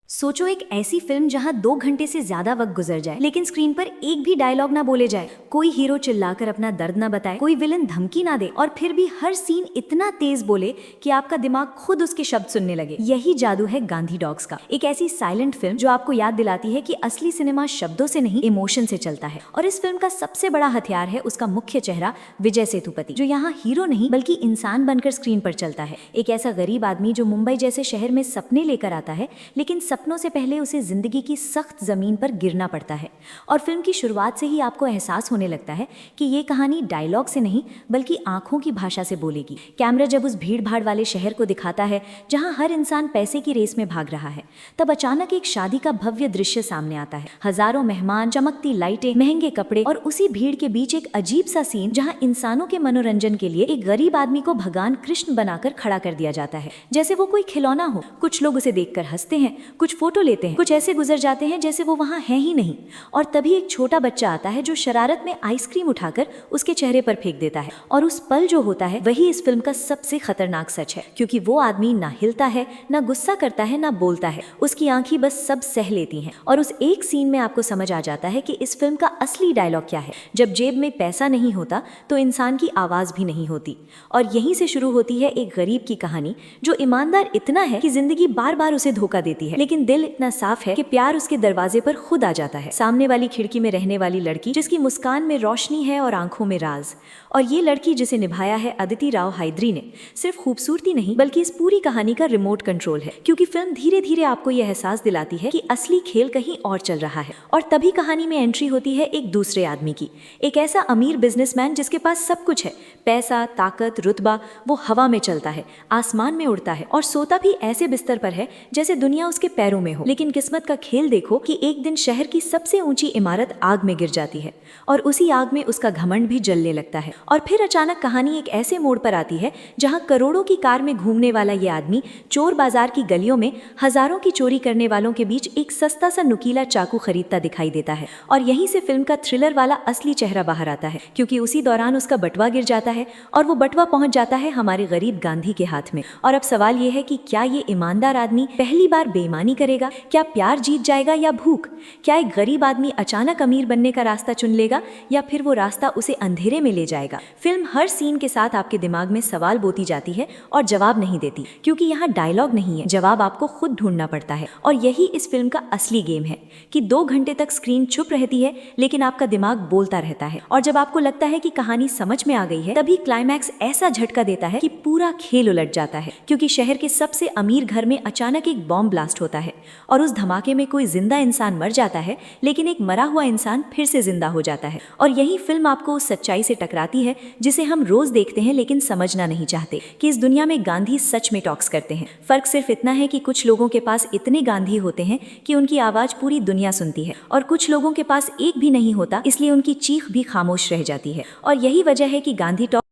सोचो एक ऐसी फिल्म जहां 2 घंटे से ज्यादा वक्त गुजर जाए लेकिन स्क्रीन पर एक भी डायलॉग ना बोले जाए, कोई हीरो चिल्लाकर अपना दर्द ना बताए, कोई विलन धमकी ना दे और फिर भी हर सीन इतना तेज बोले कि आपका दिमाग खुद उसके शब्द सुनने लगे। यही जादू है गांधी डॉग्स का। एक ऐसी साइलेंट फिल्म जो आपको याद दिलाती है कि असली सिनेमा शब्दों से नहीं इमोशन से चलता है। और इस फिल्म का सबसे बड़ा हथियार है उसका मुख्य चेहरा विजय सेतुपति, जो यहाँ हीरो नहीं बल्कि इंसान बनकर स्क्रीन पर चलता है। एक ऐसा गरीब आदमी जो मुंबई जैसे शहर में सपने लेकर आता है, लेकिन सपनों से पहले उसे जिंदगी की सख्त जमीन पर गिरना पड़ता है। और फिल्म की शुरुआत से ही आपको एहसास होने लगता है कि ये कहानी डायलॉग से नहीं बल्कि आंखों की भाषा से बोलेगी। कैमरा जब उस भीड़ भाड़ वाले शहर को दिखाता है जहां हर इंसान पैसे की रेस में भाग रहा है, तब अचानक एक शादी का भव्य दृश्य सामने आता है। हजारों मेहमान, चमकती लाइटें, महंगे कपड़े और उसी भीड़ के बीच एक अजीब सा सीन जहां इंसानों के मनोरंजन के लिए एक गरीब आदमी को भगवान कृष्ण बनाकर खड़ा कर दिया जाता है, जैसे वो कोई खिलौना हो। कुछ लोग उसे देखकर हंसते हैं, कुछ फोटो लेते हैं, कुछ ऐसे गुजर जाते हैं जैसे वो वहां है ही नहीं। और तभी एक छोटा बच्चा आता है जो शरारत में आइसक्रीम उठाकर उसके चेहरे पर फेंक देता है। और उस पल जो होता है वही इस फिल्म का सबसे खतरनाक सच है, क्योंकि वो आदमी ना हिलता है, ना गुस्सा करता है, ना बोलता है। उसकी आंखें बस सब सह लेती हैं। और उस एक सीन में आपको समझ आ जाता है कि इस फिल्म का असली डायलॉग क्या है। जब जेब में पैसा नहीं होता तो इंसान की आवाज भी नहीं होती। और यहीं से शुरू होती है एक गरीब की कहानी जो ईमानदार इतना है कि जिंदगी बार बार उसे धोखा देती है, लेकिन दिल इतना साफ है कि प्यार उसके दरवाजे पर खुद आ जाता है। सामने वाली खिड़की में रहने वाली लड़की जिसकी मुस्कान में रोशनी है और आंखों में राज। और ये लड़की जिसे निभाया है अदिति राव हायद्री ने, सिर्फ खूबसूरती नहीं बल्कि इस पूरी कहानी का रिमोट कंट्रोल है। क्योंकि फिल्म धीरे धीरे आपको यह एहसास दिलाती है कि असली खेल कहीं और चल रहा है। और तभी कहानी में एंट्री होती है एक दूसरे आदमी की, एक ऐसा अमीर बिजनेसमैन जिसके पास सब कुछ है, पैसा, ताकत, रुतबा। वो हवा में चलता है, आसमान में उड़ता है और सोता भी ऐसे बिस्तर पर है जैसे दुनिया उसके पैरों में हो। लेकिन किस्मत का खेल देखो कि एक दिन शहर की सबसे ऊंची इमारत आग में गिर जाती है और उसी आग में उसका घमंड भी जलने लगता है। और फिर अचानक कहानी एक ऐसे मोड़ पर आती है जहां करोड़ों की कार में घूमने वाला ये आदमी चोर बाजार की गलियों में हजारों की चोरी करने वालों के बीच एक सस्ता सा नुकीला चाकू खरीदता दिखाई देता है। और यहीं से फिल्म का थ्रिलर वाला असली चेहरा बाहर आता है, क्योंकि उसी दौरान उसका बटवा गिर जाता है और वो बटवा पहुंच जाता है हमारे गरीब गांधी के हाथ में। और अब सवाल ये है कि क्या ये ईमानदार आदमी पहली बार बेईमानी करेगा? क्या प्यार जीत जाएगा या भूख? क्या एक गरीब आदमी अचानक अमीर बनने का रास्ता चुन लेगा या फिर वो रास्ता उसे अंधेरे में ले जाएगा? फिल्म हर सीन के साथ आपके दिमाग में सवाल बोती जाती है और जवाब नहीं देती, क्योंकि यहाँ डायलॉग नहीं है, जवाब आपको खुद ढूंढना पड़ता है। और यही इस फिल्म का असली गेम है कि 2 घंटे तक स्क्रीन चुप रहती है लेकिन आपका दिमाग बोलता रहता है। और जब आपको लगता है कि कहानी समझ में आ गई है, तभी क्लाइमैक्स ऐसा झटका देता है कि पूरा खेल उलट जाता है। क्योंकि शहर के सबसे अमीर घर में अचानक एक बॉम्ब ब्लास्ट होता है और उस धमाके में कोई जिंदा इंसान मर जाता है, लेकिन एक मरा हुआ इंसान फिर से जिंदा हो जाता है। और यही फिल्म आपको उस सच्चाई से टकराती है जिसे हम रोज देखते हैं लेकिन समझना नहीं चाहते, कि इस दुनिया में गांधी सच में टॉक्स करते हैं। फर्क सिर्फ इतना है कि कुछ लोगों के पास इतने गांधी होते हैं कि उनकी आवाज पूरी दुनिया सुनती है, और कुछ लोगों के पास एक भी नहीं होता, इसलिए उनकी चीख भी खामोश रह जाती है। और यही वजह है कि गांधी टॉक